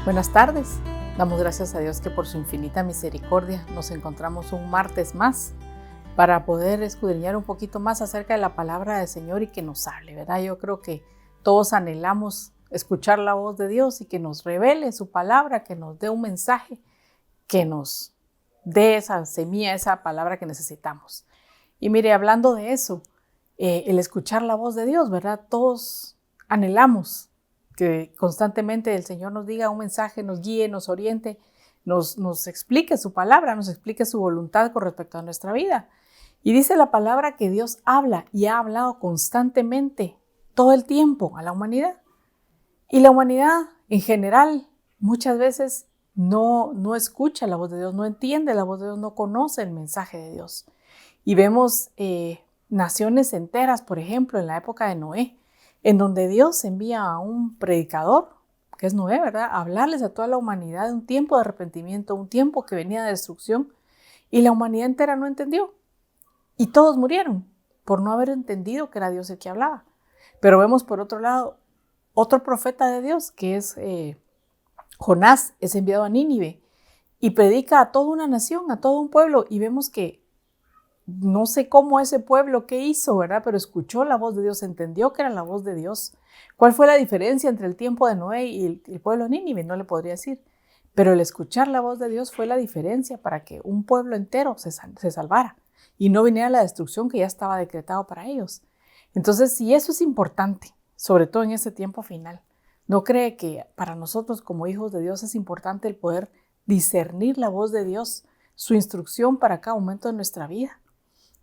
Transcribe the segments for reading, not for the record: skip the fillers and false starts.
Buenas tardes. Damos gracias a Dios que por su infinita misericordia nos encontramos un martes más para poder escudriñar un poquito más acerca de la palabra del Señor y que nos hable, ¿verdad? Yo creo que todos anhelamos escuchar la voz de Dios y que nos revele su palabra, que nos dé un mensaje, que nos dé esa semilla, esa palabra que necesitamos. Y mire, hablando de eso, el escuchar la voz de Dios, ¿verdad? Todos anhelamos que constantemente el Señor nos diga un mensaje, nos guíe, nos oriente, nos explique su palabra, nos explique su voluntad con respecto a nuestra vida. Y dice la palabra que Dios habla y ha hablado constantemente todo el tiempo a la humanidad. Y la humanidad en general muchas veces no escucha la voz de Dios, no entiende la voz de Dios, no conoce el mensaje de Dios. Y vemos naciones enteras, por ejemplo, en la época de Noé, en donde Dios envía a un predicador, que es Noé, ¿verdad?, a hablarles a toda la humanidad de un tiempo de arrepentimiento, un tiempo que venía de destrucción, y la humanidad entera no entendió. Y todos murieron por no haber entendido que era Dios el que hablaba. Pero vemos por otro lado otro profeta de Dios, que es Jonás, es enviado a Nínive y predica a toda una nación, a todo un pueblo, y vemos que no sé cómo ese pueblo qué hizo, ¿verdad? Pero escuchó la voz de Dios, entendió que era la voz de Dios. ¿Cuál fue la diferencia entre el tiempo de Noé y el pueblo de Nínive? No le podría decir. Pero el escuchar la voz de Dios fue la diferencia para que un pueblo entero se salvara y no viniera la destrucción que ya estaba decretado para ellos. Entonces, si eso es importante, sobre todo en este tiempo final, ¿no cree que para nosotros como hijos de Dios es importante el poder discernir la voz de Dios, su instrucción para cada momento de nuestra vida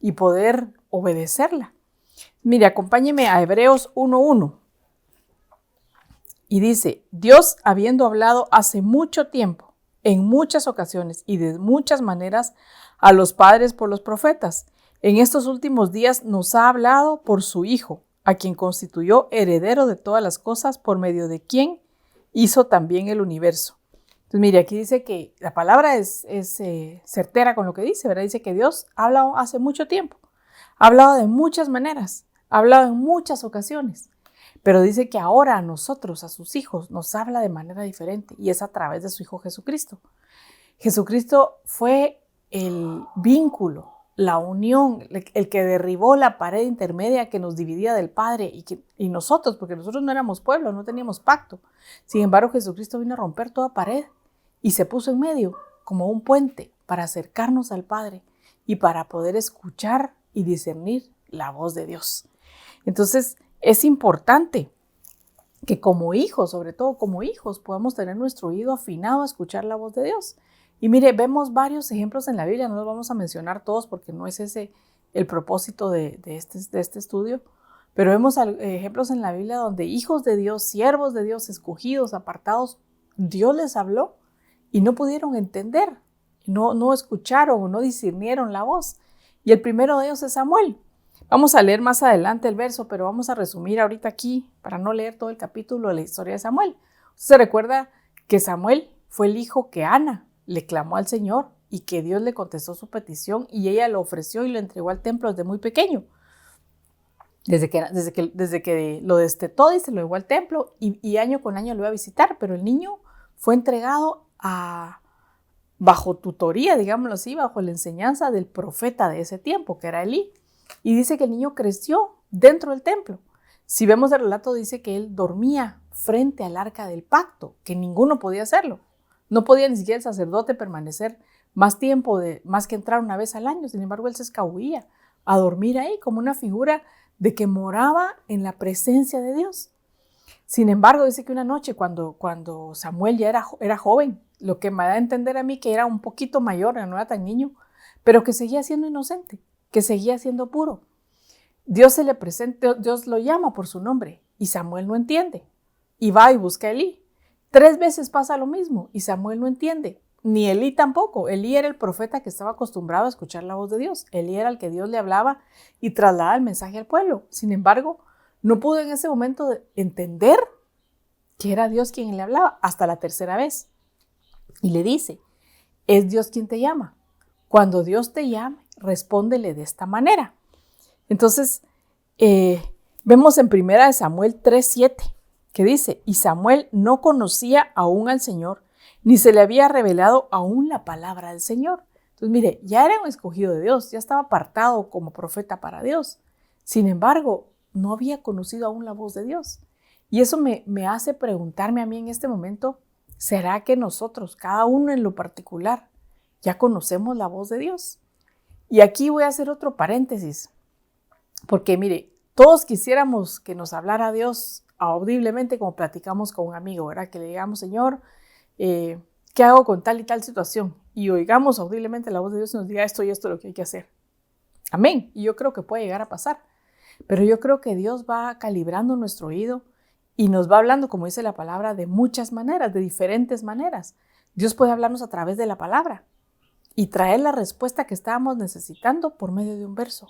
y poder obedecerla? Mire, acompáñeme a Hebreos 1:1 y dice: Dios, habiendo hablado hace mucho tiempo, en muchas ocasiones y de muchas maneras a los padres por los profetas, en estos últimos días nos ha hablado por su Hijo, a quien constituyó heredero de todas las cosas, por medio de quien hizo también el universo. Entonces, mire, aquí dice que la palabra es certera con lo que dice, ¿verdad? Dice que Dios ha hablado hace mucho tiempo, ha hablado de muchas maneras, ha hablado en muchas ocasiones, pero dice que ahora a nosotros, a sus hijos, nos habla de manera diferente y es a través de su Hijo Jesucristo. Jesucristo fue el vínculo, la unión, el que derribó la pared intermedia que nos dividía del Padre y nosotros, porque nosotros no éramos pueblo, no teníamos pacto. Sin embargo, Jesucristo vino a romper toda pared y se puso en medio como un puente para acercarnos al Padre y para poder escuchar y discernir la voz de Dios. Entonces, es importante que como hijos, sobre todo como hijos, podamos tener nuestro oído afinado a escuchar la voz de Dios. Y mire, vemos varios ejemplos en la Biblia, no los vamos a mencionar todos porque no es ese el propósito de este estudio, pero vemos ejemplos en la Biblia donde hijos de Dios, siervos de Dios, escogidos, apartados, Dios les habló y no pudieron entender, no escucharon o no discernieron la voz. Y el primero de ellos es Samuel. Vamos a leer más adelante el verso, pero vamos a resumir ahorita aquí, para no leer todo el capítulo de la historia de Samuel. Se recuerda que Samuel fue el hijo que Ana le clamó al Señor y que Dios le contestó su petición y ella lo ofreció y lo entregó al templo desde muy pequeño. Desde que lo destetó y se lo llevó al templo y año con año lo iba a visitar, pero el niño fue entregado bajo tutoría, digámoslo así, bajo la enseñanza del profeta de ese tiempo, que era Elí. Y dice que el niño creció dentro del templo. Si vemos el relato, dice que él dormía frente al arca del pacto, que ninguno podía hacerlo. No podía ni siquiera el sacerdote permanecer más tiempo, más que entrar una vez al año. Sin embargo, él se escabullía a dormir ahí como una figura de que moraba en la presencia de Dios. Sin embargo, dice que una noche cuando Samuel ya era joven, lo que me da a entender a mí que era un poquito mayor, no era tan niño, pero que seguía siendo inocente, que seguía siendo puro. Dios se le presenta, Dios lo llama por su nombre y Samuel no entiende y va y busca a Elí. 3 veces pasa lo mismo y Samuel no entiende, ni Elí tampoco. Elí era el profeta que estaba acostumbrado a escuchar la voz de Dios. Elí era el que Dios le hablaba y trasladaba el mensaje al pueblo. Sin embargo, no pudo en ese momento entender que era Dios quien le hablaba hasta la 3ª vez. Y le dice: es Dios quien te llama. Cuando Dios te llame, respóndele de esta manera. Entonces, vemos en 1 Samuel 3:7 que dice, y Samuel no conocía aún al Señor, ni se le había revelado aún la palabra del Señor. Entonces, mire, ya era un escogido de Dios, ya estaba apartado como profeta para Dios. Sin embargo, no había conocido aún la voz de Dios. Y eso me hace preguntarme a mí en este momento, ¿será que nosotros, cada uno en lo particular, ya conocemos la voz de Dios? Y aquí voy a hacer otro paréntesis, porque mire, todos quisiéramos que nos hablara Dios audiblemente como platicamos con un amigo, ¿verdad? Que le digamos, Señor, ¿qué hago con tal y tal situación? Y oigamos audiblemente la voz de Dios y nos diga esto y esto es lo que hay que hacer. Amén. Y yo creo que puede llegar a pasar. Pero yo creo que Dios va calibrando nuestro oído y nos va hablando, como dice la palabra, de muchas maneras, de diferentes maneras. Dios puede hablarnos a través de la palabra y traer la respuesta que estábamos necesitando por medio de un verso.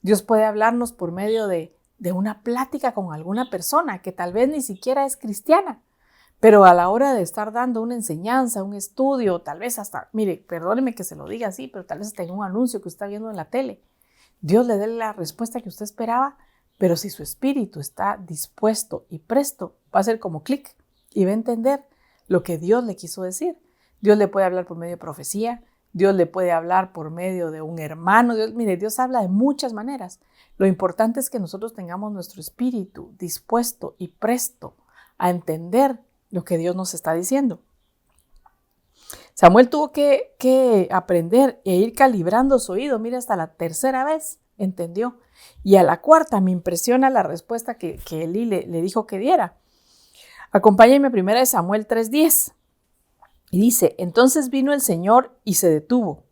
Dios puede hablarnos por medio de una plática con alguna persona que tal vez ni siquiera es cristiana, pero a la hora de estar dando una enseñanza, un estudio, tal vez hasta, mire, perdóneme que se lo diga así, pero tal vez hasta en un anuncio que usted está viendo en la tele, Dios le dé la respuesta que usted esperaba, pero si su espíritu está dispuesto y presto, va a ser como clic y va a entender lo que Dios le quiso decir. Dios le puede hablar por medio de profecía, Dios le puede hablar por medio de un hermano. Dios habla de muchas maneras. Lo importante es que nosotros tengamos nuestro espíritu dispuesto y presto a entender lo que Dios nos está diciendo. Samuel tuvo que aprender e ir calibrando su oído. Mira, hasta la tercera vez entendió. Y a la cuarta me impresiona la respuesta que Elí le dijo que diera. Acompáñenme a 1 Samuel 3:10. Y dice, entonces vino el Señor y se detuvo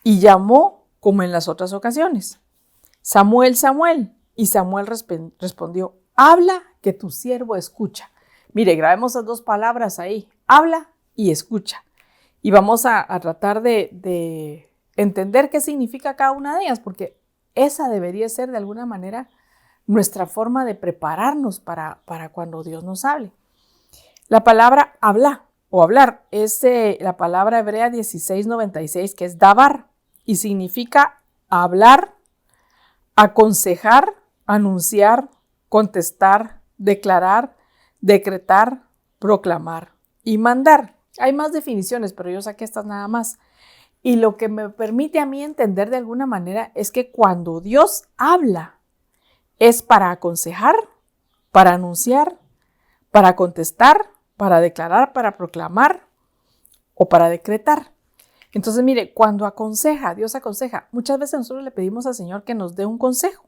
y llamó como en las otras ocasiones. Samuel, Samuel. Y Samuel respondió, habla que tu siervo escucha. Mire, grabemos esas dos palabras ahí, habla y escucha. Y vamos a tratar de entender qué significa cada una de ellas, porque esa debería ser de alguna manera nuestra forma de prepararnos para cuando Dios nos hable. La palabra habla o hablar es la palabra hebrea 1696, que es dabar, y significa hablar, aconsejar, anunciar, contestar, declarar, decretar, proclamar y mandar. Hay más definiciones, pero yo saqué estas nada más. Y lo que me permite a mí entender de alguna manera es que cuando Dios habla es para aconsejar, para anunciar, para contestar, para declarar, para proclamar o para decretar. Entonces, mire, cuando aconseja, Dios aconseja, muchas veces nosotros le pedimos al Señor que nos dé un consejo,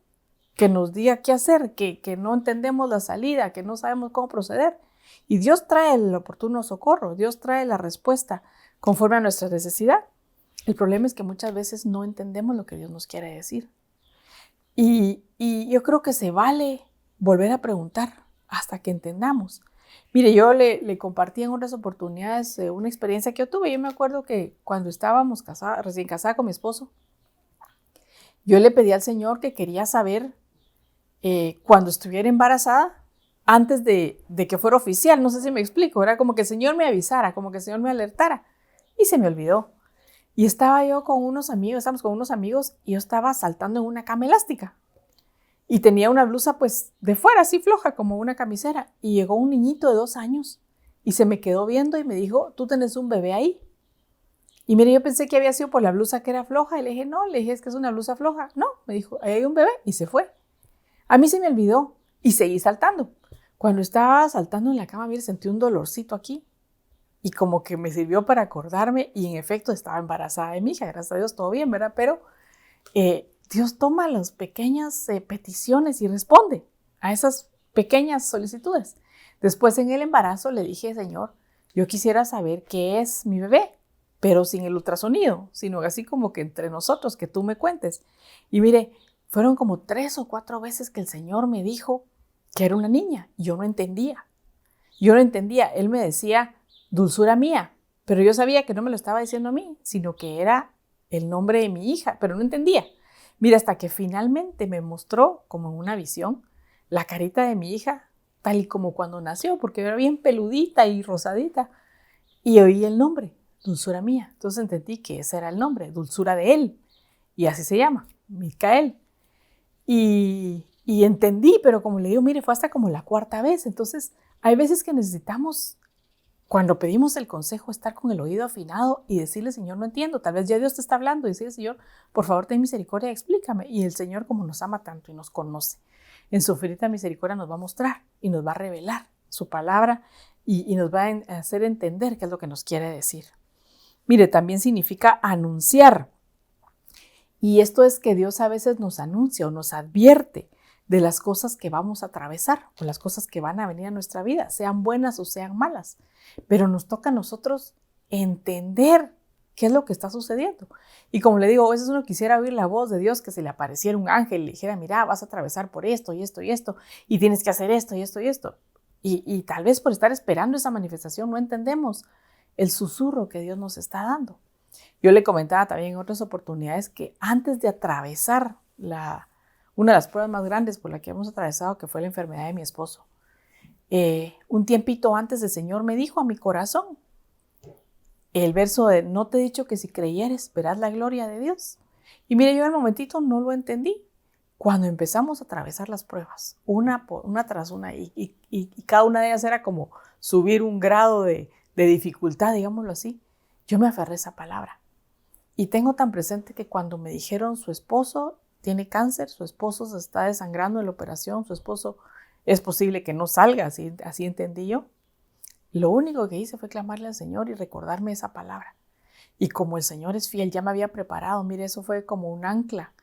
que nos diga qué hacer, que no entendemos la salida, que no sabemos cómo proceder. Y Dios trae el oportuno socorro, Dios trae la respuesta conforme a nuestra necesidad. El problema es que muchas veces no entendemos lo que Dios nos quiere decir. Y yo creo que se vale volver a preguntar hasta que entendamos. Mire, yo le compartí en otras oportunidades una experiencia que yo tuve. Yo me acuerdo que cuando estábamos recién casada con mi esposo, yo le pedí al Señor que quería saber cuando estuviera embarazada, antes de que fuera oficial, no sé si me explico, era como que el Señor me avisara, como que el Señor me alertara, y se me olvidó. Y estaba yo con unos amigos, y yo estaba saltando en una cama elástica. Y tenía una blusa pues de fuera, así floja, como una camisera. Y llegó un niñito de 2 años y se me quedó viendo y me dijo, ¿tú tenés un bebé ahí? Y mire, yo pensé que había sido por la blusa que era floja. Y le dije, no, es que es una blusa floja. No, me dijo, ahí hay un bebé, y se fue. A mí se me olvidó y seguí saltando. Cuando estaba saltando en la cama, mire, sentí un dolorcito aquí. Y como que me sirvió para acordarme, y en efecto estaba embarazada de mi hija, gracias a Dios, todo bien, ¿verdad? Pero Dios toma las pequeñas peticiones y responde a esas pequeñas solicitudes. Después en el embarazo le dije, Señor, yo quisiera saber qué es mi bebé, pero sin el ultrasonido, sino así como que entre nosotros, que tú me cuentes. Y mire, fueron como 3 o 4 veces que el Señor me dijo que era una niña. Yo no entendía. Él me decía, dulzura mía, pero yo sabía que no me lo estaba diciendo a mí, sino que era el nombre de mi hija, pero no entendía. Mira, hasta que finalmente me mostró, como en una visión, la carita de mi hija, tal y como cuando nació, porque era bien peludita y rosadita, y oí el nombre, dulzura mía. Entonces entendí que ese era el nombre, dulzura de él, y así se llama, Micael. Y entendí, pero como le digo, mire, fue hasta como la 4ª vez. Entonces Hay veces que necesitamos, cuando pedimos el consejo, estar con el oído afinado y decirle, Señor, no entiendo. Tal vez ya Dios te está hablando y decirle, Señor, por favor, ten misericordia, explícame. Y el Señor, como nos ama tanto y nos conoce, en su infinita misericordia nos va a mostrar y nos va a revelar su palabra y nos va a hacer entender qué es lo que nos quiere decir. Mire, también significa anunciar. Y esto es que Dios a veces nos anuncia o nos advierte de las cosas que vamos a atravesar o las cosas que van a venir a nuestra vida, sean buenas o sean malas. Pero nos toca a nosotros entender qué es lo que está sucediendo. Y como le digo, a veces uno quisiera oír la voz de Dios, que se le apareciera un ángel y le dijera, mira, vas a atravesar por esto y esto y esto, y tienes que hacer esto y esto y esto. Y tal vez por estar esperando esa manifestación no entendemos el susurro que Dios nos está dando. Yo le comentaba también en otras oportunidades que antes de atravesar una de las pruebas más grandes por la que hemos atravesado, que fue la enfermedad de mi esposo, un tiempito antes el Señor me dijo a mi corazón el verso de no te he dicho que si creyeres verás la gloria de Dios. Y mire, yo al momentito no lo entendí. Cuando empezamos a atravesar las pruebas, una tras una, y cada una de ellas era como subir un grado de dificultad, digámoslo así, yo me aferré a esa palabra. Y tengo tan presente que cuando me dijeron su esposo tiene cáncer, su esposo se está desangrando en la operación, su esposo es posible que no salga, así entendí yo. Lo único que hice fue clamarle al Señor y recordarme esa palabra. Y como el Señor es fiel, ya me había preparado, mire, eso fue como un ancla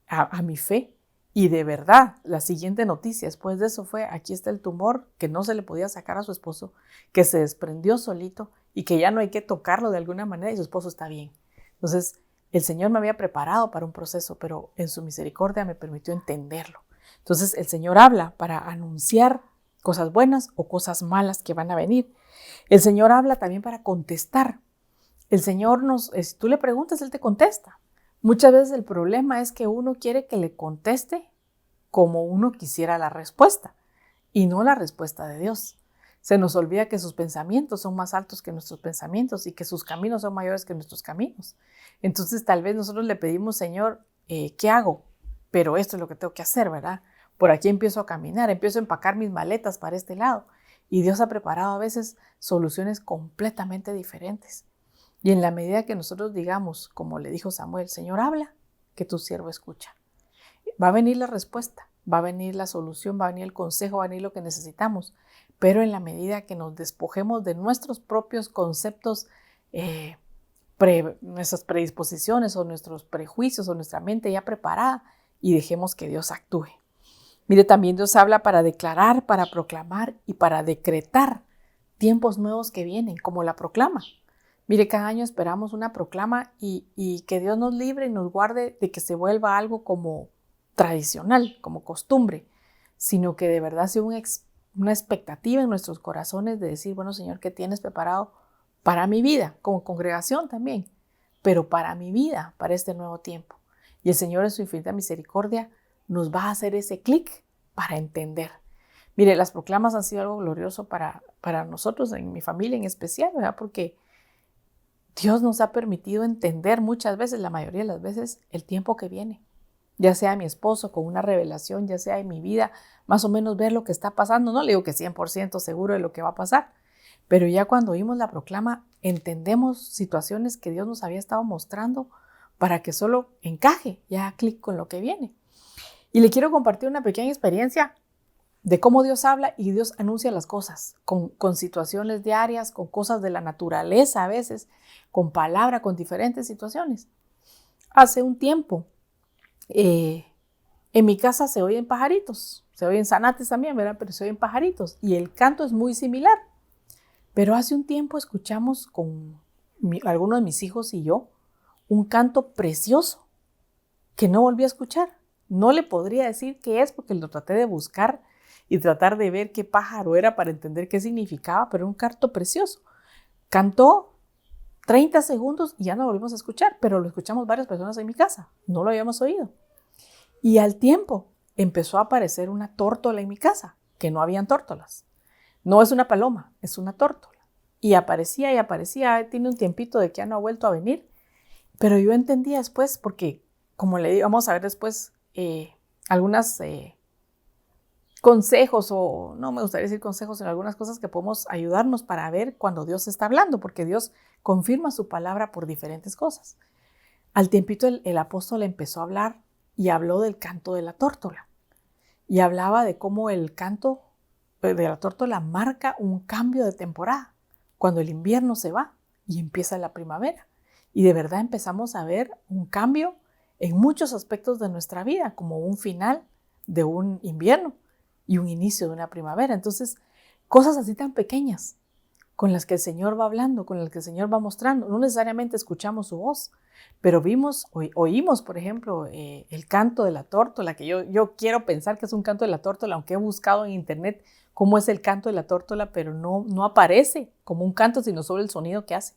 a mi fe. Y de verdad, la siguiente noticia después de eso fue, aquí está el tumor que no se le podía sacar a su esposo, que se desprendió solito y que ya no hay que tocarlo de alguna manera y su esposo está bien. Entonces, el Señor me había preparado para un proceso, pero en su misericordia me permitió entenderlo. Entonces, el Señor habla para anunciar cosas buenas o cosas malas que van a venir. El Señor habla también para contestar. El Señor si tú le preguntas, Él te contesta. Muchas veces el problema es que uno quiere que le conteste como uno quisiera la respuesta y no la respuesta de Dios. Se nos olvida que sus pensamientos son más altos que nuestros pensamientos y que sus caminos son mayores que nuestros caminos. Entonces tal vez nosotros le pedimos, Señor, ¿qué hago? Pero esto es lo que tengo que hacer, ¿verdad? Por aquí empiezo a caminar, empiezo a empacar mis maletas para este lado. Y Dios ha preparado a veces soluciones completamente diferentes. Y en la medida que nosotros digamos, como le dijo Samuel, Señor, habla, que tu siervo escucha. Va a venir la respuesta, va a venir la solución, va a venir el consejo, va a venir lo que necesitamos. Pero en la medida que nos despojemos de nuestros propios conceptos, nuestras predisposiciones o nuestros prejuicios o nuestra mente ya preparada y dejemos que Dios actúe. Mire, también Dios habla para declarar, para proclamar y para decretar tiempos nuevos que vienen, como la proclama. Mire, cada año esperamos una proclama y que Dios nos libre y nos guarde de que se vuelva algo como tradicional, como costumbre, sino que de verdad sea una expectativa en nuestros corazones de decir, bueno, Señor, ¿qué tienes preparado para mi vida? Como congregación también, pero para mi vida, para este nuevo tiempo. Y el Señor en su infinita misericordia nos va a hacer ese clic para entender. Mire, las proclamas han sido algo glorioso para nosotros, en mi familia en especial, ¿verdad? Porque Dios nos ha permitido entender muchas veces, la mayoría de las veces, el tiempo que viene. Ya sea mi esposo con una revelación, ya sea en mi vida, más o menos ver lo que está pasando. No le digo que 100% seguro de lo que va a pasar, pero ya cuando oímos la proclama, entendemos situaciones que Dios nos había estado mostrando para que solo encaje, ya clic con lo que viene. Y le quiero compartir una pequeña experiencia de cómo Dios habla y Dios anuncia las cosas, con situaciones diarias, con cosas de la naturaleza a veces, con palabra, con diferentes situaciones. Hace un tiempo, en mi casa se oyen pajaritos, se oyen zanates también, ¿verdad? Pero se oyen pajaritos y el canto es muy similar. Pero hace un tiempo escuchamos con algunos de mis hijos y yo un canto precioso que no volví a escuchar. No le podría decir qué es porque lo traté de buscar y tratar de ver qué pájaro era para entender qué significaba, pero un canto precioso. Cantó 30 segundos y ya no lo volvimos a escuchar, pero lo escuchamos varias personas en mi casa, no lo habíamos oído. Y al tiempo empezó a aparecer una tórtola en mi casa, que no habían tórtolas. No es una paloma, es una tórtola. Y aparecía, tiene un tiempito de que ya no ha vuelto a venir, pero yo entendía después, porque como le digo, vamos a ver después algunas consejos, o no me gustaría decir consejos, en algunas cosas que podemos ayudarnos para ver cuando Dios está hablando, porque Dios confirma su palabra por diferentes cosas. Al tiempito el apóstol empezó a hablar y habló del canto de la tórtola. Y hablaba de cómo el canto de la tórtola marca un cambio de temporada, cuando el invierno se va y empieza la primavera. Y de verdad empezamos a ver un cambio en muchos aspectos de nuestra vida, como un final de un invierno y un inicio de una primavera. Entonces, cosas así tan pequeñas con las que el Señor va hablando, con las que el Señor va mostrando. No necesariamente escuchamos su voz, pero oímos, por ejemplo, el canto de la tórtola, que yo quiero pensar que es un canto de la tórtola, aunque he buscado en internet cómo es el canto de la tórtola, pero no aparece como un canto, sino solo el sonido que hace.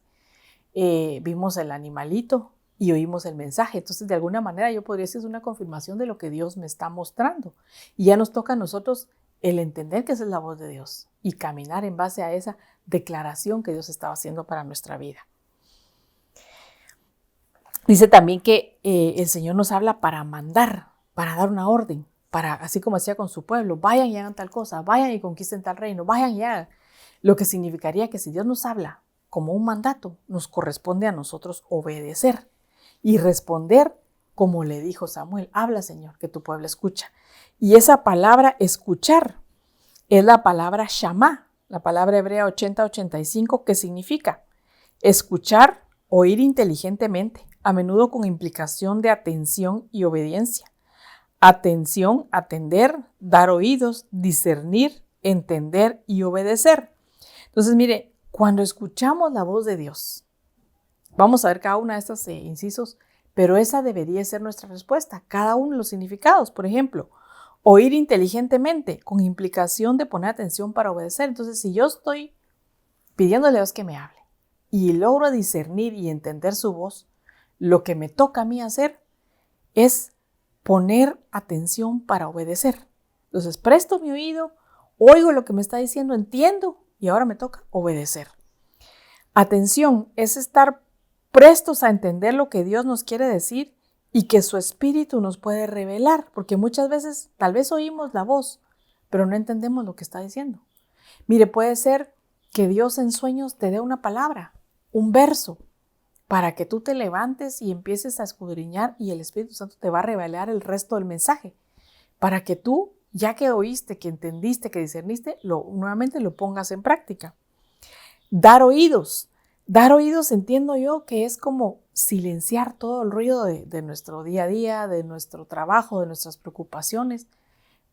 Vimos el animalito y oímos el mensaje. Entonces, de alguna manera yo podría decir es una confirmación de lo que Dios me está mostrando. Y ya nos toca a nosotros el entender que esa es la voz de Dios y caminar en base a esa declaración que Dios estaba haciendo para nuestra vida. Dice también que el Señor nos habla para mandar, para dar una orden, así como hacía con su pueblo, vayan y hagan tal cosa, vayan y conquisten tal reino, vayan y hagan. Lo que significaría que si Dios nos habla como un mandato, nos corresponde a nosotros obedecer y responder como le dijo Samuel, habla Señor, que tu pueblo escucha. Y esa palabra escuchar es la palabra shamá, la palabra hebrea 80-85, que significa escuchar, oír inteligentemente, a menudo con implicación de atención y obediencia. Atención, atender, dar oídos, discernir, entender y obedecer. Entonces, mire, cuando escuchamos la voz de Dios, vamos a ver cada una de estos incisos, pero esa debería ser nuestra respuesta, cada uno de los significados. Por ejemplo, oír inteligentemente, con implicación de poner atención para obedecer. Entonces, si yo estoy pidiéndole a Dios que me hable y logro discernir y entender su voz, lo que me toca a mí hacer es poner atención para obedecer. Entonces, presto mi oído, oigo lo que me está diciendo, entiendo y ahora me toca obedecer. Atención es estar prestos a entender lo que Dios nos quiere decir y que su espíritu nos puede revelar, porque muchas veces tal vez oímos la voz, pero no entendemos lo que está diciendo. Mire, puede ser que Dios en sueños te dé una palabra, un verso, para que tú te levantes y empieces a escudriñar y el Espíritu Santo te va a revelar el resto del mensaje, para que tú, ya que oíste, que entendiste, que discerniste, nuevamente lo pongas en práctica. Dar oídos. Dar oídos entiendo yo que es como silenciar todo el ruido de nuestro día a día, de nuestro trabajo, de nuestras preocupaciones,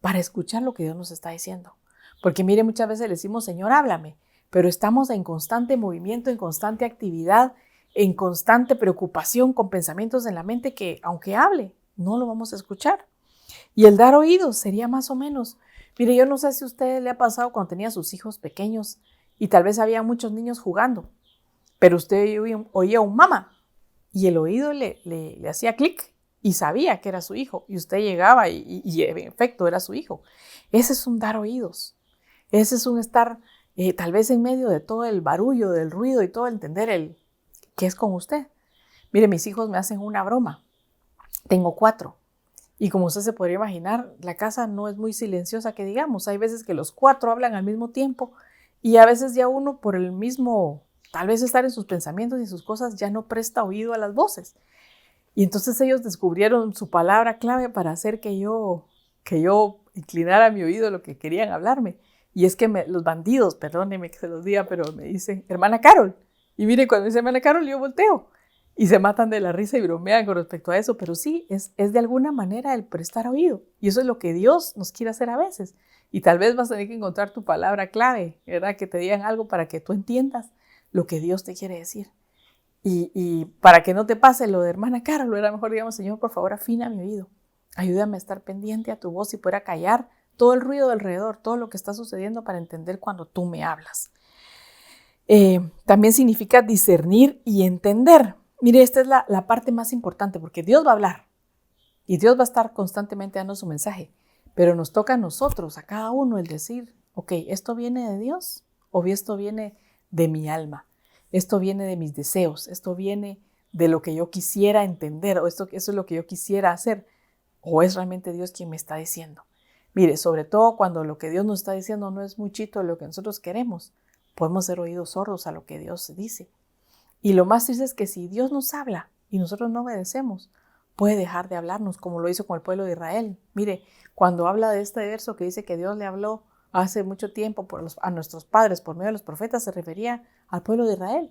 para escuchar lo que Dios nos está diciendo. Porque mire, muchas veces le decimos, Señor, háblame, pero estamos en constante movimiento, en constante actividad, en constante preocupación, con pensamientos en la mente que, aunque hable, no lo vamos a escuchar. Y el dar oídos sería más o menos, mire, yo no sé si a usted le ha pasado cuando tenía sus hijos pequeños y tal vez había muchos niños jugando, pero usted oía un mamá y el oído le hacía clic y sabía que era su hijo y usted llegaba y en efecto era su hijo. Ese es un dar oídos. Ese es un estar tal vez en medio de todo el barullo, del ruido y todo entender qué es con usted. Mire, mis hijos me hacen una broma. Tengo 4. Y como usted se podría imaginar, la casa no es muy silenciosa que digamos. Hay veces que los 4 hablan al mismo tiempo y a veces ya uno por el mismo, tal vez estar en sus pensamientos y sus cosas, ya no presta oído a las voces. Y entonces ellos descubrieron su palabra clave para hacer que yo inclinara mi oído a lo que querían hablarme. Y es que los bandidos, perdónenme que se los diga, pero me dicen, hermana Carol. Y mire, cuando me dice hermana Carol, yo volteo. Y se matan de la risa y bromean con respecto a eso. Pero sí, es de alguna manera el prestar oído. Y eso es lo que Dios nos quiere hacer a veces. Y tal vez vas a tener que encontrar tu palabra clave, ¿verdad? Que te digan algo para que tú entiendas lo que Dios te quiere decir. Y para que no te pase lo de hermana Carol, era mejor digamos, Señor, por favor, afina mi oído. Ayúdame a estar pendiente a tu voz y poder callar todo el ruido alrededor, todo lo que está sucediendo para entender cuando tú me hablas. También significa discernir y entender. Mire, esta es la parte más importante porque Dios va a hablar y Dios va a estar constantemente dando su mensaje, pero nos toca a nosotros, a cada uno, el decir, ok, ¿esto viene de Dios o esto viene de mi alma? Esto viene de mis deseos, esto viene de lo que yo quisiera entender o eso es lo que yo quisiera hacer o es realmente Dios quien me está diciendo. Mire, sobre todo cuando lo que Dios nos está diciendo no es muchito de lo que nosotros queremos, podemos ser oídos sordos a lo que Dios dice. Y lo más triste es que si Dios nos habla y nosotros no obedecemos, puede dejar de hablarnos como lo hizo con el pueblo de Israel. Mire, cuando habla de este verso que dice que Dios le habló hace mucho tiempo a nuestros padres por medio de los profetas, se refería al pueblo de Israel,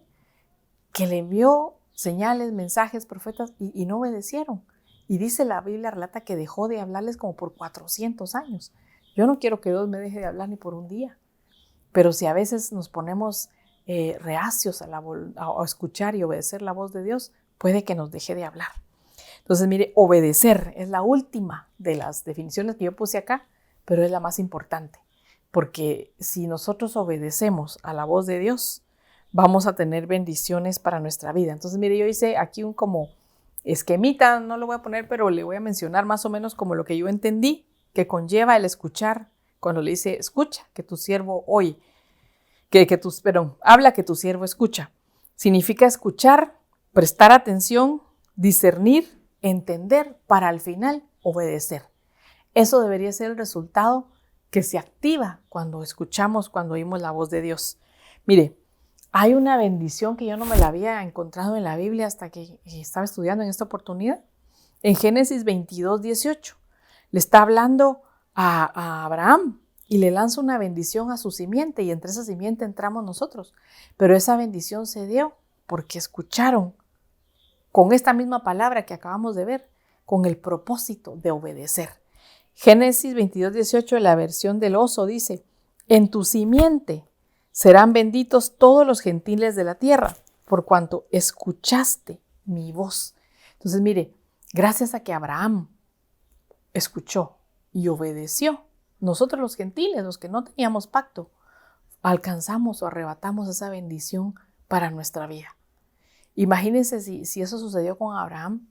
que le envió señales, mensajes, profetas y no obedecieron. Y dice la Biblia, relata que dejó de hablarles como por 400 años. Yo no quiero que Dios me deje de hablar ni por un día, pero si a veces nos ponemos reacios a escuchar y obedecer la voz de Dios, puede que nos deje de hablar. Entonces, mire, obedecer es la última de las definiciones que yo puse acá, pero es la más importante, porque si nosotros obedecemos a la voz de Dios, vamos a tener bendiciones para nuestra vida. Entonces, mire, yo hice aquí un como esquemita, no lo voy a poner, pero le voy a mencionar más o menos como lo que yo entendí que conlleva el escuchar, cuando le dice, escucha, que tu siervo oye, habla que tu siervo escucha. Significa escuchar, prestar atención, discernir, entender, para al final obedecer. Eso debería ser el resultado que se activa cuando escuchamos, cuando oímos la voz de Dios. Mire, hay una bendición que yo no me la había encontrado en la Biblia hasta que estaba estudiando en esta oportunidad. En Génesis 22, 18, le está hablando a Abraham y le lanza una bendición a su simiente y entre esa simiente entramos nosotros. Pero esa bendición se dio porque escucharon con esta misma palabra que acabamos de ver, con el propósito de obedecer. Génesis 22, 18, la versión del oso dice, en tu simiente serán benditos todos los gentiles de la tierra, por cuanto escuchaste mi voz. Entonces, mire, gracias a que Abraham escuchó y obedeció, nosotros los gentiles, los que no teníamos pacto, alcanzamos o arrebatamos esa bendición para nuestra vida. Imagínense si eso sucedió con Abraham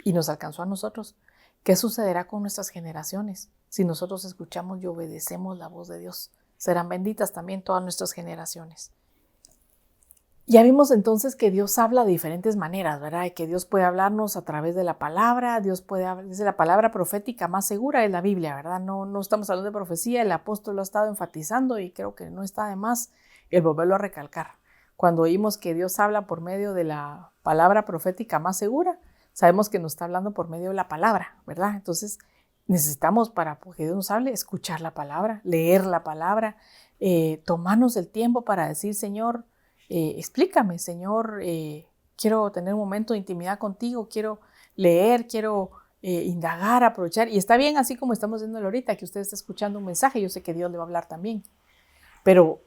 y nos alcanzó a nosotros, ¿qué sucederá con nuestras generaciones si nosotros escuchamos y obedecemos la voz de Dios? Serán benditas también todas nuestras generaciones. Ya vimos entonces que Dios habla de diferentes maneras, ¿verdad? Y que Dios puede hablarnos a través de la palabra, Dios puede hablar, dice la palabra profética más segura es la Biblia, ¿verdad? No estamos hablando de profecía, el apóstol lo ha estado enfatizando y creo que no está de más el volverlo a recalcar. Cuando oímos que Dios habla por medio de la palabra profética más segura, sabemos que nos está hablando por medio de la palabra, ¿verdad? Entonces necesitamos, para que Dios nos hable, escuchar la palabra, leer la palabra, tomarnos el tiempo para decir, Señor, explícame, Señor, quiero tener un momento de intimidad contigo, quiero leer, quiero indagar, aprovechar. Y está bien, así como estamos haciéndolo ahorita, que usted está escuchando un mensaje, yo sé que Dios le va a hablar también. Pero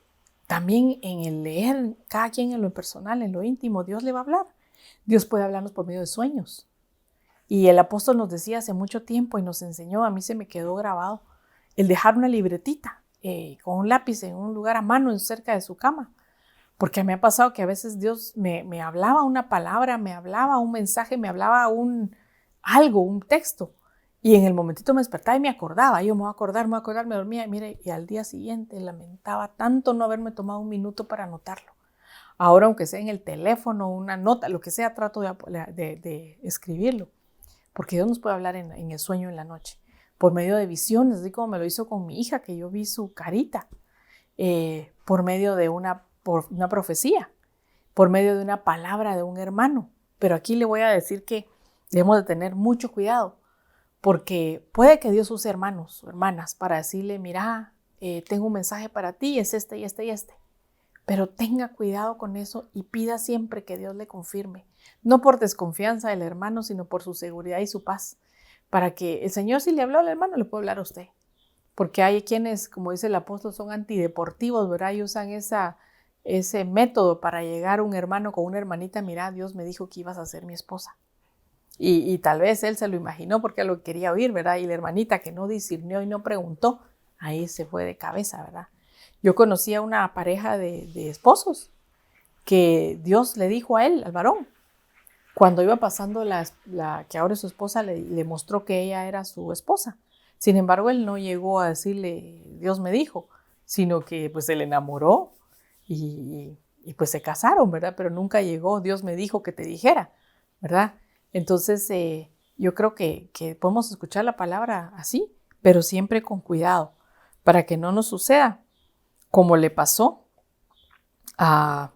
también en el leer, cada quien en lo personal, en lo íntimo, Dios le va a hablar. Dios puede hablarnos por medio de sueños. Y el apóstol nos decía hace mucho tiempo y nos enseñó, a mí se me quedó grabado, el dejar una libretita con un lápiz en un lugar a mano cerca de su cama. Porque me ha pasado que a veces Dios me hablaba una palabra, me hablaba un mensaje, me hablaba un texto. Y en el momentito me despertaba y me acordaba. Yo me voy a acordar, me dormía. Mire, y al día siguiente lamentaba tanto no haberme tomado un minuto para anotarlo. Ahora, aunque sea en el teléfono, una nota, lo que sea, trato de escribirlo. Porque Dios nos puede hablar en el sueño en la noche. Por medio de visiones, así como me lo hizo con mi hija, que yo vi su carita. Por medio de una profecía, por medio de una palabra de un hermano. Pero aquí le voy a decir que debemos de tener mucho cuidado, porque puede que Dios use hermanos o hermanas para decirle, mira, tengo un mensaje para ti, es este y este y este. Pero tenga cuidado con eso y pida siempre que Dios le confirme, no por desconfianza del hermano, sino por su seguridad y su paz, para que el Señor, si le habló al hermano, le puede hablar a usted. Porque hay quienes, como dice el apóstol, son antideportivos, ¿verdad? Y usan ese método para llegar un hermano con una hermanita, mira, Dios me dijo que ibas a ser mi esposa. Y tal vez él se lo imaginó porque lo quería oír, ¿verdad? Y la hermanita que no discernió y no preguntó, ahí se fue de cabeza, ¿verdad? Yo conocí a una pareja de esposos que Dios le dijo a él, al varón, cuando iba pasando que ahora es su esposa, le mostró que ella era su esposa. Sin embargo, él no llegó a decirle, Dios me dijo, sino que pues se le enamoró y pues se casaron, ¿verdad? Pero nunca llegó, Dios me dijo que te dijera, ¿verdad? Entonces, yo creo que podemos escuchar la palabra así, pero siempre con cuidado, para que no nos suceda como le pasó al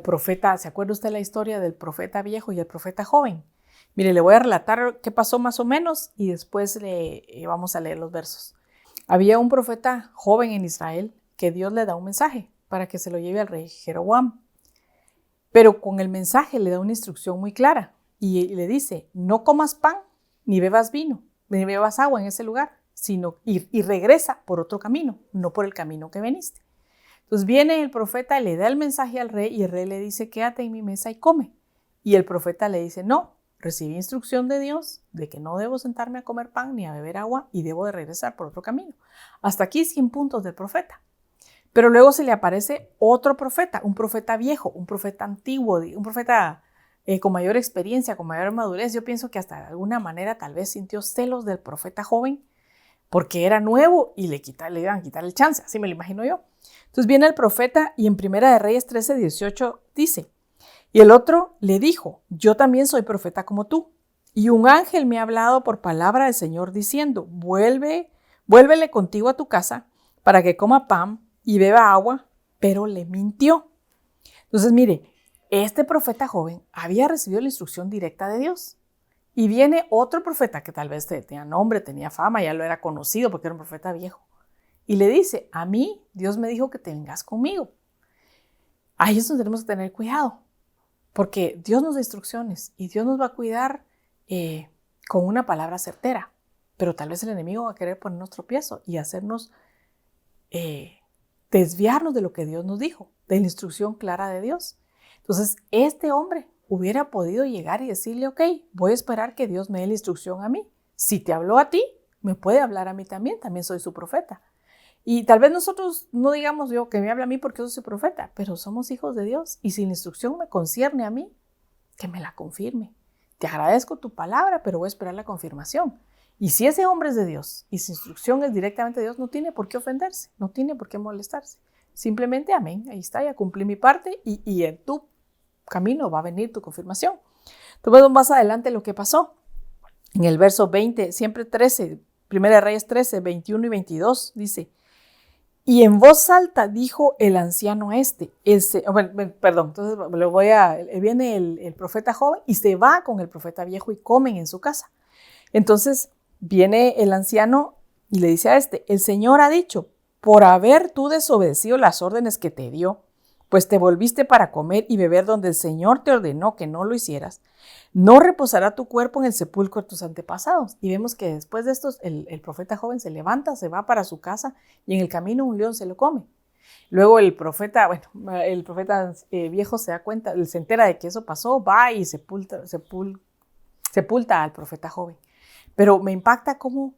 profeta. ¿Se acuerda usted la historia del profeta viejo y el profeta joven? Mire, le voy a relatar qué pasó más o menos y después vamos a leer los versos. Había un profeta joven en Israel que Dios le da un mensaje para que se lo lleve al rey Jeroboam. Pero con el mensaje le da una instrucción muy clara y le dice: no comas pan, ni bebas vino, ni bebas agua en ese lugar, sino y regresa por otro camino, no por el camino que veniste. Entonces viene el profeta y le da el mensaje al rey y el rey le dice: quédate en mi mesa y come. Y el profeta le dice: no, recibí instrucción de Dios de que no debo sentarme a comer pan ni a beber agua y debo de regresar por otro camino. Hasta aquí 100 puntos del profeta. Pero luego se le aparece otro profeta, un profeta viejo, un profeta antiguo, un profeta con mayor experiencia, con mayor madurez. Yo pienso que hasta de alguna manera tal vez sintió celos del profeta joven porque era nuevo y le iban a quitar el chance, así me lo imagino yo. Entonces viene el profeta y en Primera de Reyes 13:18 dice: y el otro le dijo: yo también soy profeta como tú, y un ángel me ha hablado por palabra del Señor diciendo: vuélvele contigo a tu casa para que coma pan y beba agua, pero le mintió. Entonces, mire, este profeta joven había recibido la instrucción directa de Dios. Y viene otro profeta que tal vez tenía nombre, tenía fama, ya lo era conocido porque era un profeta viejo. Y le dice: a mí Dios me dijo que te vengas conmigo. Ahí es donde tenemos que tener cuidado, porque Dios nos da instrucciones y Dios nos va a cuidar con una palabra certera. Pero tal vez el enemigo va a querer ponernos tropiezo y hacernos desviarnos de lo que Dios nos dijo, de la instrucción clara de Dios. Entonces, este hombre hubiera podido llegar y decirle: ok, voy a esperar que Dios me dé la instrucción a mí. Si te habló a ti, me puede hablar a mí también soy su profeta. Y tal vez nosotros no digamos: yo que me habla a mí porque yo soy su profeta, pero somos hijos de Dios y si la instrucción me concierne a mí, que me la confirme. Te agradezco tu palabra, pero voy a esperar la confirmación. Y si ese hombre es de Dios y su instrucción es directamente de Dios, no tiene por qué ofenderse, no tiene por qué molestarse. Simplemente amén, ahí está, ya cumplí mi parte y en tu camino va a venir tu confirmación. Entonces más adelante lo que pasó. En el verso 20, siempre 13, Primera de Reyes 13, 21 y 22, dice: y en voz alta dijo el anciano entonces viene el profeta joven y se va con el profeta viejo y comen en su casa. Entonces viene el anciano y le dice a el Señor ha dicho: por haber tú desobedecido las órdenes que te dio, pues te volviste para comer y beber donde el Señor te ordenó que no lo hicieras, no reposará tu cuerpo en el sepulcro de tus antepasados. Y vemos que después de estos, el profeta joven se levanta, se va para su casa y en el camino un león se lo come. Luego el profeta viejo se da cuenta, se entera de que eso pasó, va y sepulta al profeta joven. Pero me impacta cómo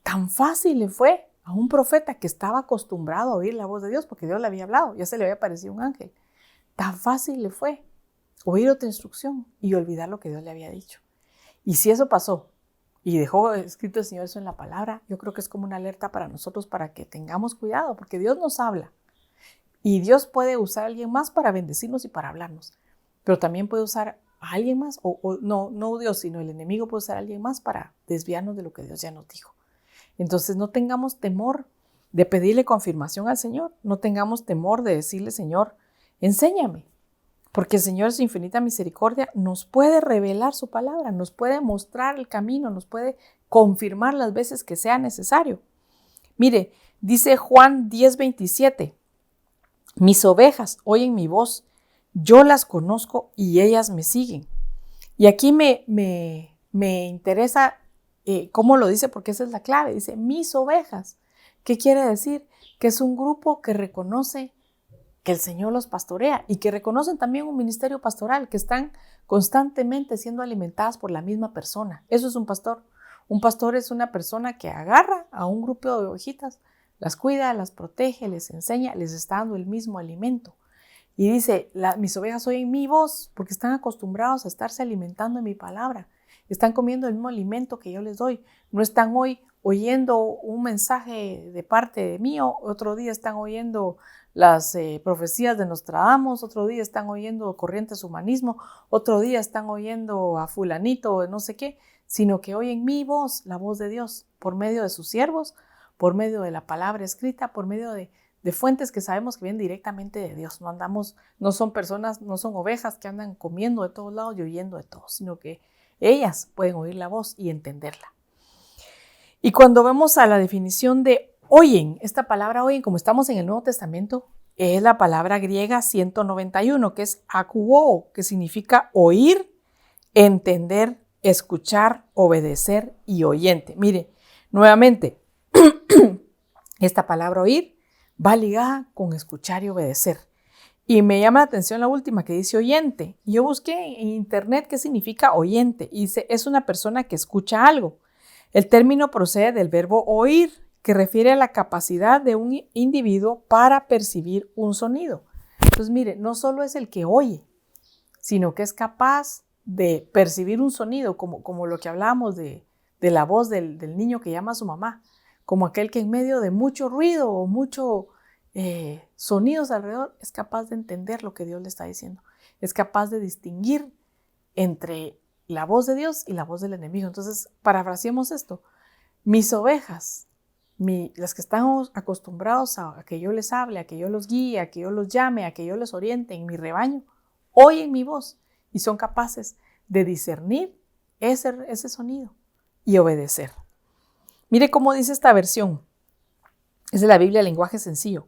tan fácil le fue a un profeta que estaba acostumbrado a oír la voz de Dios porque Dios le había hablado, ya se le había aparecido un ángel. Tan fácil le fue oír otra instrucción y olvidar lo que Dios le había dicho. Y si eso pasó y dejó escrito el Señor eso en la palabra, yo creo que es como una alerta para nosotros para que tengamos cuidado, porque Dios nos habla y Dios puede usar a alguien más para bendecirnos y para hablarnos, pero también puede usar a alguien más, no Dios, sino el enemigo puede usar a alguien más para desviarnos de lo que Dios ya nos dijo. Entonces no tengamos temor de pedirle confirmación al Señor, no tengamos temor de decirle: Señor, enséñame, porque el Señor, en su infinita misericordia, nos puede revelar su palabra, nos puede mostrar el camino, nos puede confirmar las veces que sea necesario. Mire, dice Juan 10:27, mis ovejas oyen mi voz, yo las conozco y ellas me siguen. Y aquí me interesa cómo lo dice, porque esa es la clave. Dice mis ovejas. ¿Qué quiere decir? Que es un grupo que reconoce que el Señor los pastorea y que reconocen también un ministerio pastoral, que están constantemente siendo alimentadas por la misma persona. Eso es un pastor. Un pastor es una persona que agarra a un grupo de ovejitas, las cuida, las protege, les enseña, les está dando el mismo alimento. Y dice, mis ovejas oyen mi voz porque están acostumbrados a estarse alimentando de mi palabra. Están comiendo el mismo alimento que yo les doy. No están hoy oyendo un mensaje de parte de mí, otro día están oyendo las profecías de Nostradamus, otro día están oyendo corrientes humanismo, otro día están oyendo a fulanito, no sé qué, sino que oyen mi voz, la voz de Dios, por medio de sus siervos, por medio de la palabra escrita, por medio de fuentes que sabemos que vienen directamente de Dios. No son personas, no son ovejas que andan comiendo de todos lados y oyendo de todos, sino que ellas pueden oír la voz y entenderla. Y cuando vemos a la definición de oyen, esta palabra oyen, como estamos en el Nuevo Testamento, es la palabra griega 191, que es akuo, que significa oír, entender, escuchar, obedecer y oyente. Mire, nuevamente, esta palabra oír va ligada con escuchar y obedecer. Y me llama la atención la última que dice oyente. Yo busqué en internet qué significa oyente y dice es una persona que escucha algo. El término procede del verbo oír, que refiere a la capacidad de un individuo para percibir un sonido. Entonces, mire, no solo es el que oye, sino que es capaz de percibir un sonido, como lo que hablábamos de la voz del niño que llama a su mamá, como aquel que en medio de mucho ruido o mucho sonidos alrededor es capaz de entender lo que Dios le está diciendo, es capaz de distinguir entre la voz de Dios y la voz del enemigo. Entonces, parafraseemos esto. Mis ovejas, las que están acostumbrados a que yo les hable, a que yo los guíe, a que yo los llame, a que yo les oriente en mi rebaño, oyen mi voz y son capaces de discernir ese sonido y obedecer. Mire cómo dice esta versión. Es de la Biblia, lenguaje sencillo.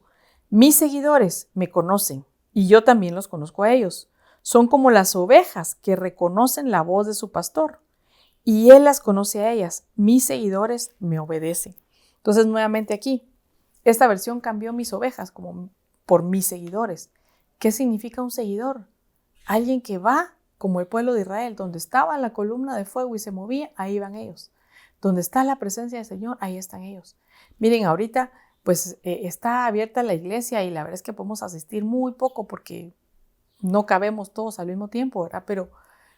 Mis seguidores me conocen y yo también los conozco a ellos. Son como las ovejas que reconocen la voz de su pastor y él las conoce a ellas. Mis seguidores me obedecen. Entonces, nuevamente aquí, esta versión cambió mis ovejas como por mis seguidores. ¿Qué significa un seguidor? Alguien que va como el pueblo de Israel, donde estaba la columna de fuego y se movía, ahí van ellos. Donde está la presencia del Señor, ahí están ellos. Miren, ahorita pues está abierta la iglesia y la verdad es que podemos asistir muy poco porque no cabemos todos al mismo tiempo, ¿verdad? Pero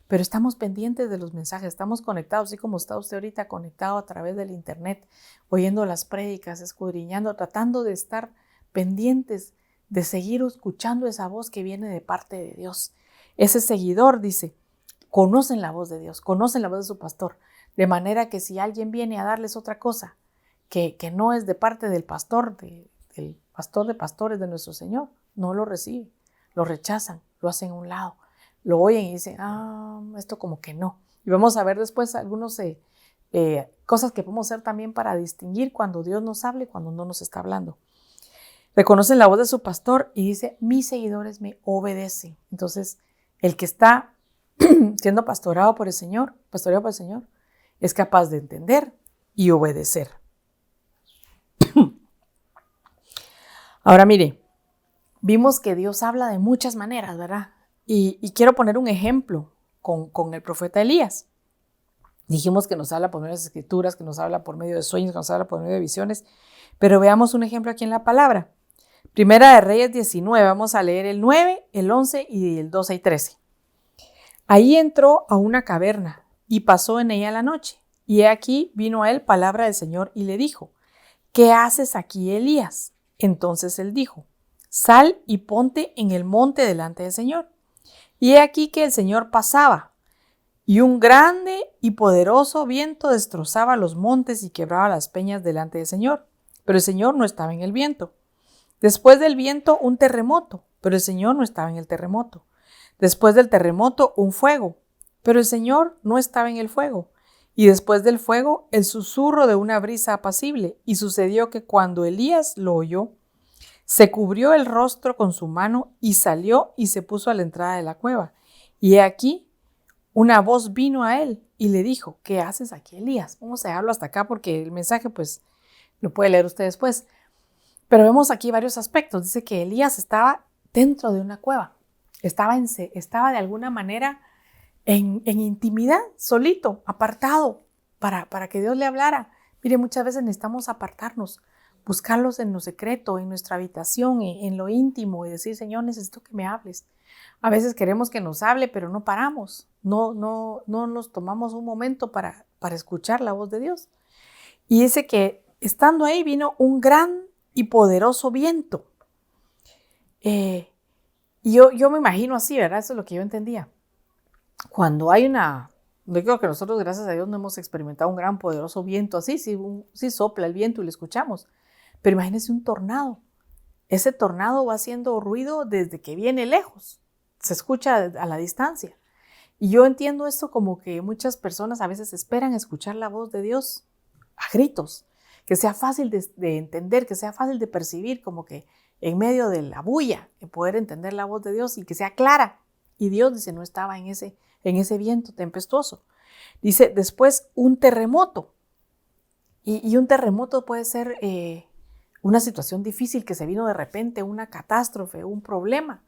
estamos pendientes de los mensajes, estamos conectados, así como está usted ahorita conectado a través del internet, oyendo las prédicas, escudriñando, tratando de estar pendientes, de seguir escuchando esa voz que viene de parte de Dios. Ese seguidor, dice, conocen la voz de Dios, conocen la voz de su pastor, de manera que si alguien viene a darles otra cosa que no es de parte del pastor, del pastor de pastores de nuestro Señor, no lo recibe, lo rechazan, lo hacen a un lado, lo oyen y dicen, esto como que no. Y vamos a ver después algunas cosas que podemos hacer también para distinguir cuando Dios nos habla y cuando no nos está hablando. Reconocen la voz de su pastor y dice, mis seguidores me obedecen. Entonces, el que está siendo pastoreado por el Señor, es capaz de entender y obedecer. Ahora mire, vimos que Dios habla de muchas maneras, ¿verdad? Y quiero poner un ejemplo con el profeta Elías. Dijimos que nos habla por medio de las escrituras, que nos habla por medio de sueños, que nos habla por medio de visiones, pero veamos un ejemplo aquí en la palabra. Primera de Reyes 19, vamos a leer el 9, el 11 y el 12 y 13. Ahí entró a una caverna y pasó en ella la noche. Y he aquí vino a él palabra del Señor y le dijo, ¿qué haces aquí, Elías? Entonces él dijo, sal y ponte en el monte delante del Señor. Y he aquí que el Señor pasaba, y un grande y poderoso viento destrozaba los montes y quebraba las peñas delante del Señor. Pero el Señor no estaba en el viento. Después del viento, un terremoto, pero el Señor no estaba en el terremoto. Después del terremoto, un fuego, pero el Señor no estaba en el fuego. Y después del fuego, el susurro de una brisa apacible. Y sucedió que cuando Elías lo oyó, se cubrió el rostro con su mano y salió y se puso a la entrada de la cueva. Y he aquí, una voz vino a él y le dijo, ¿qué haces aquí, Elías? Vamos a dejarlo hasta acá porque el mensaje pues lo puede leer usted después. Pero vemos aquí varios aspectos. Dice que Elías estaba dentro de una cueva. Estaba de alguna manera en intimidad, solito, apartado, para que Dios le hablara. Mire, muchas veces necesitamos apartarnos, buscarlos en lo secreto, en nuestra habitación, en lo íntimo y decir, Señor, necesito que me hables. A veces queremos que nos hable, pero no paramos. No nos tomamos un momento para escuchar la voz de Dios. Y dice que estando ahí vino un gran y poderoso viento. Y yo me imagino así, ¿verdad? Eso es lo que yo entendía. Cuando hay una No digo que nosotros, gracias a Dios, no hemos experimentado un gran poderoso viento así, sí sopla el viento y lo escuchamos. Pero imagínense un tornado. Ese tornado va haciendo ruido desde que viene lejos. Se escucha a la distancia. Y yo entiendo esto como que muchas personas a veces esperan escuchar la voz de Dios a gritos, que sea fácil de entender, que sea fácil de percibir, como que en medio de la bulla, de poder entender la voz de Dios y que sea clara. Y Dios, dice, no estaba en ese viento tempestuoso. Dice, después un terremoto. Y un terremoto puede ser una situación difícil que se vino de repente, una catástrofe, un problema.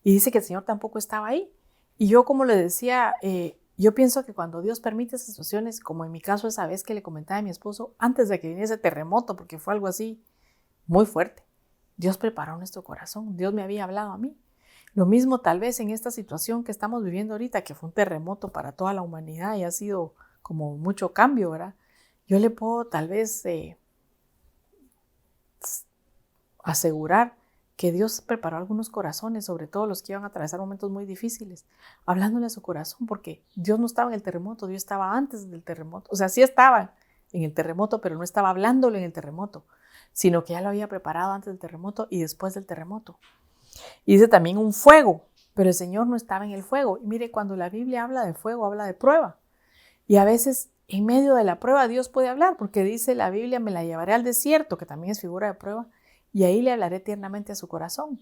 Y dice que el Señor tampoco estaba ahí. Y yo, como le decía, yo pienso que cuando Dios permite esas situaciones, como en mi caso esa vez que le comentaba a mi esposo, antes de que viniese terremoto, porque fue algo así muy fuerte, Dios preparó nuestro corazón, Dios me había hablado a mí. Lo mismo tal vez en esta situación que estamos viviendo ahorita, que fue un terremoto para toda la humanidad y ha sido como mucho cambio, ¿verdad? Yo le puedo tal vez asegurar que Dios preparó algunos corazones, sobre todo los que iban a atravesar momentos muy difíciles, hablándole a su corazón, porque Dios no estaba en el terremoto, Dios estaba antes del terremoto. O sea, sí estaba en el terremoto, pero no estaba hablándole en el terremoto, sino que ya lo había preparado antes del terremoto y después del terremoto. Y dice también un fuego, pero el Señor no estaba en el fuego. Y mire, cuando la Biblia habla de fuego, habla de prueba. Y a veces en medio de la prueba Dios puede hablar, porque dice la Biblia, me la llevaré al desierto, que también es figura de prueba, y ahí le hablaré tiernamente a su corazón.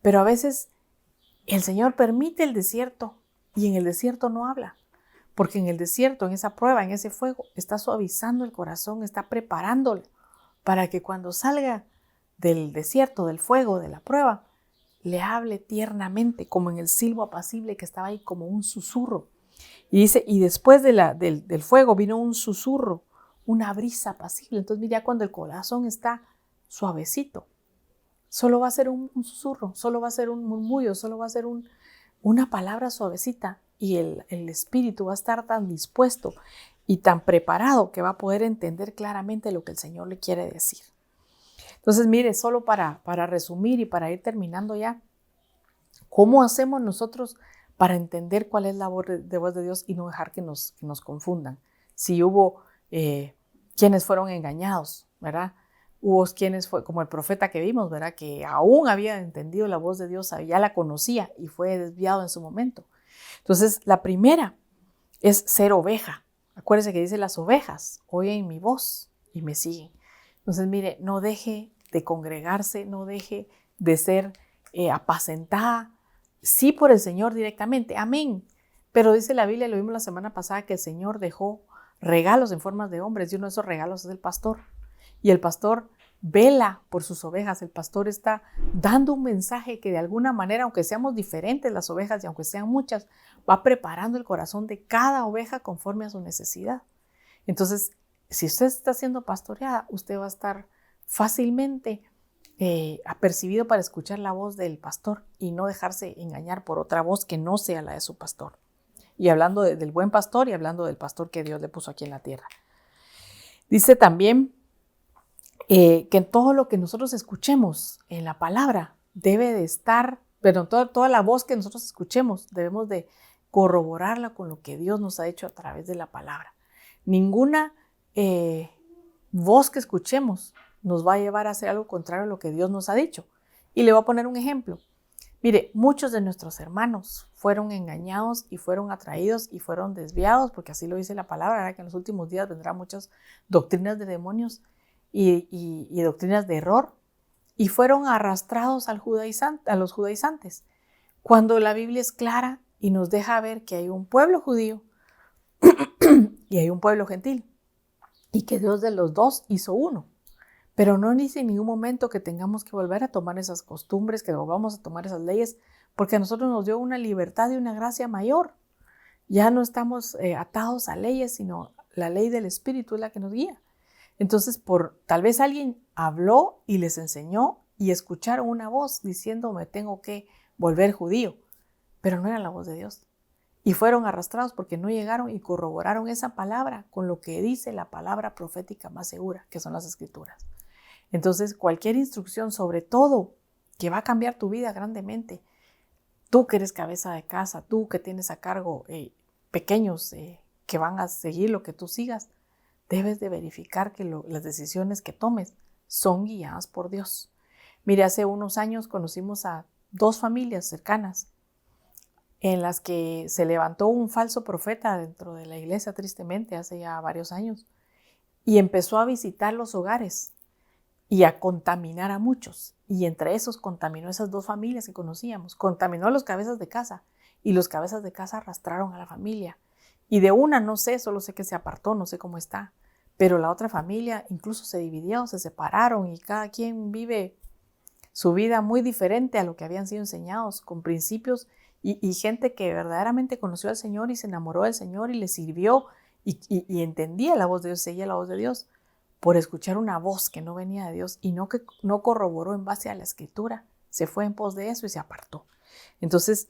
Pero a veces el Señor permite el desierto y en el desierto no habla, porque en el desierto, en esa prueba, en ese fuego, está suavizando el corazón, está preparándolo para que cuando salga del desierto, del fuego, de la prueba, le hable tiernamente, como en el silbo apacible que estaba ahí, como un susurro. Y dice, y después del fuego vino un susurro, una brisa apacible. Entonces, mira, cuando el corazón está suavecito, solo va a ser un susurro, solo va a ser un murmullo, solo va a ser una palabra suavecita y el espíritu va a estar tan dispuesto y tan preparado que va a poder entender claramente lo que el Señor le quiere decir. Entonces, mire, solo para resumir y para ir terminando ya, ¿cómo hacemos nosotros para entender cuál es la voz de Dios y no dejar que nos confundan? Si hubo quienes fueron engañados, ¿verdad? Hubo quienes fue como el profeta que vimos, ¿verdad? Que aún había entendido la voz de Dios, ya la conocía y fue desviado en su momento. Entonces, la primera es ser oveja. Acuérdense que dice las ovejas oyen mi voz y me siguen. Entonces, mire, no deje de congregarse, no deje de ser apacentada, sí por el Señor directamente, amén. Pero dice la Biblia, lo vimos la semana pasada, que el Señor dejó regalos en formas de hombres y uno de esos regalos es el pastor. Y el pastor vela por sus ovejas, el pastor está dando un mensaje que de alguna manera, aunque seamos diferentes las ovejas y aunque sean muchas, va preparando el corazón de cada oveja conforme a su necesidad. Entonces, si usted está siendo pastoreada, usted va a estar fácilmente apercibido para escuchar la voz del pastor y no dejarse engañar por otra voz que no sea la de su pastor. Y hablando del buen pastor y hablando del pastor que Dios le puso aquí en la tierra. Dice también que en todo lo que nosotros escuchemos en la palabra debe de estar, pero toda la voz que nosotros escuchemos debemos de corroborarla con lo que Dios nos ha hecho a través de la palabra. Ninguna voz que escuchemos nos va a llevar a hacer algo contrario a lo que Dios nos ha dicho. Y le voy a poner un ejemplo. Mire, muchos de nuestros hermanos fueron engañados y fueron atraídos y fueron desviados, porque así lo dice la palabra, ¿verdad? Que en los últimos días vendrán muchas doctrinas de demonios y doctrinas de error, y fueron arrastrados a los judaizantes, cuando la Biblia es clara y nos deja ver que hay un pueblo judío y hay un pueblo gentil, y que Dios de los dos hizo uno. Pero no dice en ningún momento que tengamos que volver a tomar esas costumbres, que volvamos a tomar esas leyes, porque a nosotros nos dio una libertad y una gracia mayor. Ya no estamos atados a leyes, sino la ley del Espíritu es la que nos guía. Entonces, tal vez alguien habló y les enseñó y escucharon una voz diciendo me tengo que volver judío, pero no era la voz de Dios. Y fueron arrastrados porque no llegaron y corroboraron esa palabra con lo que dice la palabra profética más segura, que son las Escrituras. Entonces, cualquier instrucción, sobre todo, que va a cambiar tu vida grandemente, tú que eres cabeza de casa, tú que tienes a cargo pequeños que van a seguir lo que tú sigas, debes de verificar que las decisiones que tomes son guiadas por Dios. Mire, hace unos años conocimos a 2 familias cercanas en las que se levantó un falso profeta dentro de la iglesia, tristemente, hace ya varios años, y empezó a visitar los hogares y a contaminar a muchos. Y entre esos contaminó esas 2 familias que conocíamos, contaminó a los cabezas de casa, y los cabezas de casa arrastraron a la familia. Y de una no sé, solo sé que se apartó, no sé cómo está, pero la otra familia incluso se dividió, se separaron y cada quien vive su vida muy diferente a lo que habían sido enseñados, con principios y gente que verdaderamente conoció al Señor y se enamoró del Señor y le sirvió y entendía la voz de Dios, seguía la voz de Dios, por escuchar una voz que no venía de Dios y no corroboró en base a la Escritura, se fue en pos de eso y se apartó. Entonces,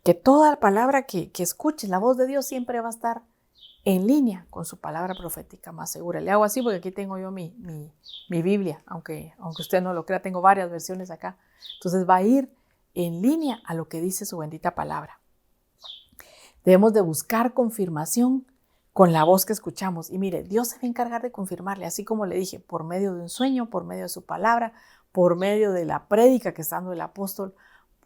que toda palabra que escuches, la voz de Dios siempre va a estar en línea con su palabra profética más segura. Le hago así porque aquí tengo yo mi Biblia, aunque usted no lo crea, tengo varias versiones acá. Entonces va a ir en línea a lo que dice su bendita palabra. Debemos de buscar confirmación con la voz que escuchamos. Y mire, Dios se va a encargar de confirmarle, así como le dije, por medio de un sueño, por medio de su palabra, por medio de la prédica que está dando el apóstol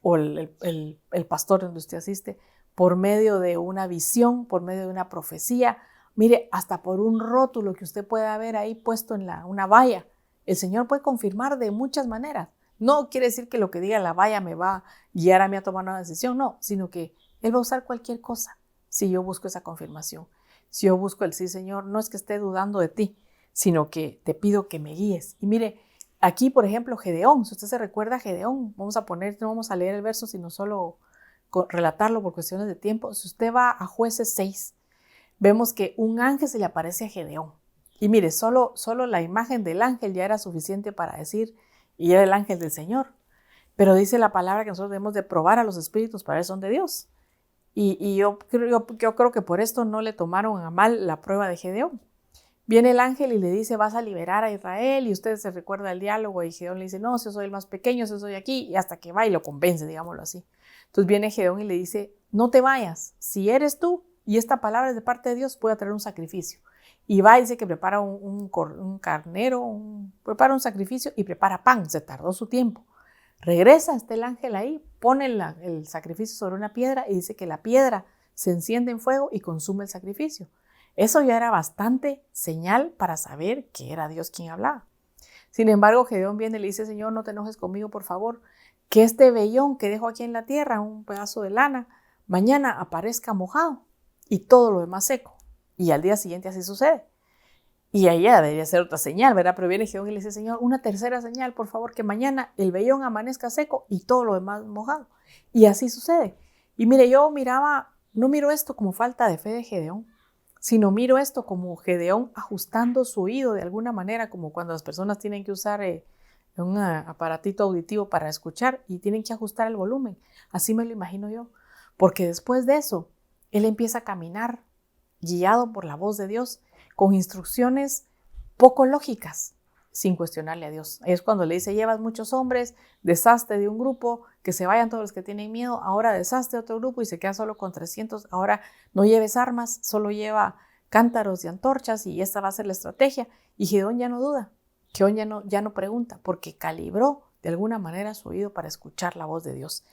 o el pastor donde usted asiste, por medio de una visión, por medio de una profecía, mire, hasta por un rótulo que usted pueda ver ahí puesto en una valla. El Señor puede confirmar de muchas maneras. No quiere decir que lo que diga la valla me va a guiar a mí a tomar una decisión, no, sino que Él va a usar cualquier cosa si yo busco esa confirmación. Si yo busco el sí, Señor, no es que esté dudando de ti, sino que te pido que me guíes. Y mire, aquí, por ejemplo, Gedeón, si usted se recuerda a Gedeón, no vamos a leer el verso, sino solo relatarlo por cuestiones de tiempo. Si usted va a Jueces 6, vemos que un ángel se le aparece a Gedeón. Y mire, solo la imagen del ángel ya era suficiente para decir, y era el ángel del Señor. Pero dice la palabra que nosotros debemos de probar a los espíritus para ver si son de Dios. Y yo creo que por esto no le tomaron a mal la prueba de Gedeón. Viene el ángel y le dice, vas a liberar a Israel, y usted se recuerda el diálogo, y Gedeón le dice, no, si yo soy el más pequeño, si yo soy aquí, y hasta que va y lo convence, digámoslo así. Entonces viene Gedeón y le dice, no te vayas, si eres tú, y esta palabra es de parte de Dios, voy a traer un sacrificio. Y va y dice que prepara un carnero, prepara un sacrificio y prepara pan, se tardó su tiempo. Regresa, está el ángel ahí, pone el sacrificio sobre una piedra y dice que la piedra se enciende en fuego y consume el sacrificio. Eso ya era bastante señal para saber que era Dios quien hablaba. Sin embargo, Gedeón viene y le dice, Señor, no te enojes conmigo, por favor, que este vellón que dejo aquí en la tierra, un pedazo de lana, mañana aparezca mojado y todo lo demás seco. Y al día siguiente así sucede. Y ahí ya debería ser otra señal, ¿verdad? Pero viene Gedeón y le dice, Señor, una tercera señal, por favor, que mañana el vellón amanezca seco y todo lo demás mojado. Y así sucede. Y mire, yo no miro esto como falta de fe de Gedeón, sino miro esto como Gedeón ajustando su oído de alguna manera, como cuando las personas tienen que usar un aparatito auditivo para escuchar y tienen que ajustar el volumen. Así me lo imagino yo. Porque después de eso, él empieza a caminar guiado por la voz de Dios, con instrucciones poco lógicas, sin cuestionarle a Dios. Es cuando le dice, llevas muchos hombres, deshazte de un grupo, que se vayan todos los que tienen miedo, ahora deshazte de otro grupo y se queda solo con 300, ahora no lleves armas, solo lleva cántaros y antorchas y esta va a ser la estrategia. Y Gedeón ya no duda, Gedeón ya no pregunta, porque calibró de alguna manera su oído para escuchar la voz de Dios.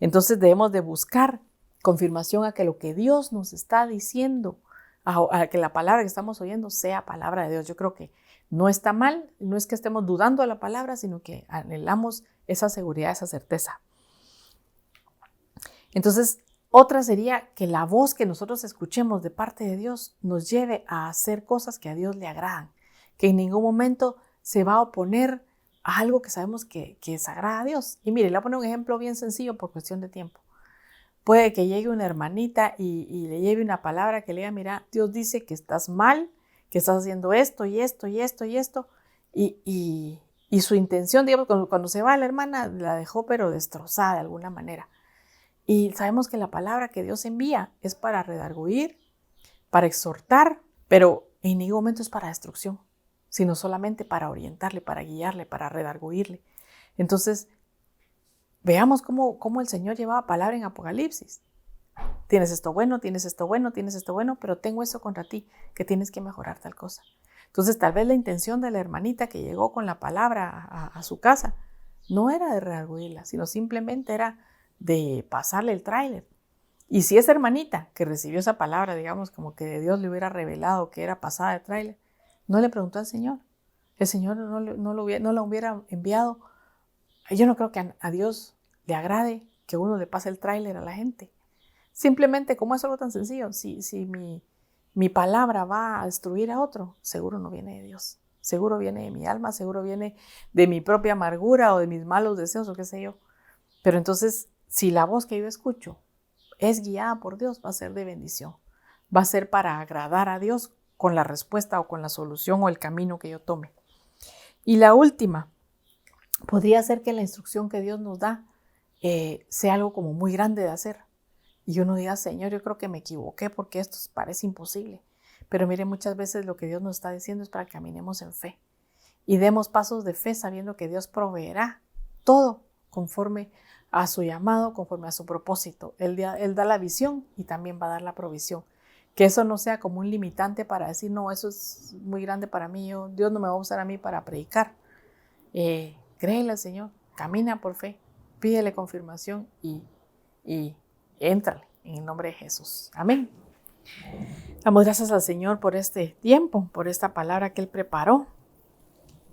Entonces debemos de buscar confirmación a que lo que Dios nos está diciendo, a que la palabra que estamos oyendo sea palabra de Dios. Yo creo que no está mal, no es que estemos dudando de la palabra, sino que anhelamos esa seguridad, esa certeza. Entonces, otra sería que la voz que nosotros escuchemos de parte de Dios nos lleve a hacer cosas que a Dios le agradan, que en ningún momento se va a oponer a algo que sabemos que desagrada a Dios. Y mire, le voy a poner un ejemplo bien sencillo por cuestión de tiempo. Puede que llegue una hermanita y le lleve una palabra que le diga, mira, Dios dice que estás mal, que estás haciendo esto y esto y esto y esto. Y su intención, digamos, cuando se va la hermana, la dejó pero destrozada de alguna manera. Y sabemos que la palabra que Dios envía es para redarguir, para exhortar, pero en ningún momento es para destrucción, sino solamente para orientarle, para guiarle, para redarguirle. Entonces, veamos cómo el Señor llevaba palabra en Apocalipsis. tienes esto bueno, tienes esto bueno, tienes esto bueno, pero tengo eso contra ti, que tienes que mejorar tal cosa. Entonces tal vez la intención de la hermanita que llegó con la palabra a su casa no era de redarguirla, sino simplemente era de pasarle el tráiler. Y si esa hermanita que recibió esa palabra, digamos, como que Dios le hubiera revelado que era pasada de tráiler, no le preguntó al Señor. El Señor no la hubiera enviado. Yo no creo que a Dios le agrade que uno le pase el tráiler a la gente. Simplemente, como es algo tan sencillo, si mi palabra va a destruir a otro, seguro no viene de Dios. Seguro viene de mi alma, seguro viene de mi propia amargura o de mis malos deseos o qué sé yo. Pero entonces, si la voz que yo escucho es guiada por Dios, va a ser de bendición. Va a ser para agradar a Dios con la respuesta o con la solución o el camino que yo tome. Y la última, podría ser que la instrucción que Dios nos da sea algo como muy grande de hacer. Y uno diga, Señor, yo creo que me equivoqué porque esto parece imposible. Pero mire, muchas veces lo que Dios nos está diciendo es para que caminemos en fe. Y demos pasos de fe sabiendo que Dios proveerá todo conforme a su llamado, conforme a su propósito. Él da la visión y también va a dar la provisión. Que eso no sea como un limitante para decir, no, eso es muy grande para mí, Dios no me va a usar a mí para predicar. Créele al Señor, camina por fe, pídele confirmación y éntrale en el nombre de Jesús. Amén. Damos gracias al Señor por este tiempo, por esta palabra que Él preparó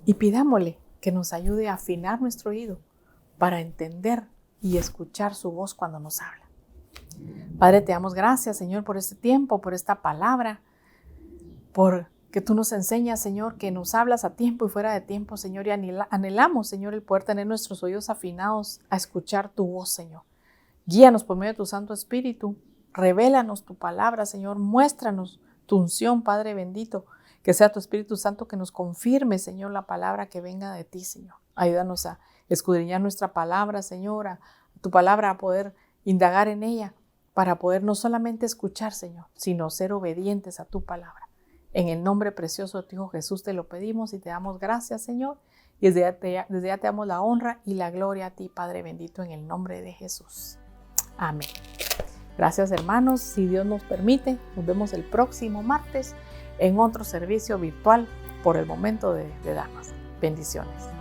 y pidámosle que nos ayude a afinar nuestro oído para entender y escuchar su voz cuando nos habla. Padre, te damos gracias, Señor, por este tiempo, por esta palabra, por que tú nos enseñas, Señor, que nos hablas a tiempo y fuera de tiempo, Señor, y anhelamos, Señor, el poder tener nuestros oídos afinados a escuchar tu voz, Señor. Guíanos por medio de tu Santo Espíritu, revélanos tu palabra, Señor, muéstranos tu unción, Padre bendito, que sea tu Espíritu Santo que nos confirme, Señor, la palabra que venga de ti, Señor. Ayúdanos a escudriñar nuestra palabra, Señor, a tu palabra, a poder indagar en ella, para poder no solamente escuchar, Señor, sino ser obedientes a tu palabra. En el nombre precioso de tu Hijo Jesús te lo pedimos y te damos gracias, Señor. Y desde ya te damos la honra y la gloria a ti, Padre bendito, en el nombre de Jesús. Amén. Gracias, hermanos. Si Dios nos permite, nos vemos el próximo martes en otro servicio virtual por el momento de damas. Bendiciones.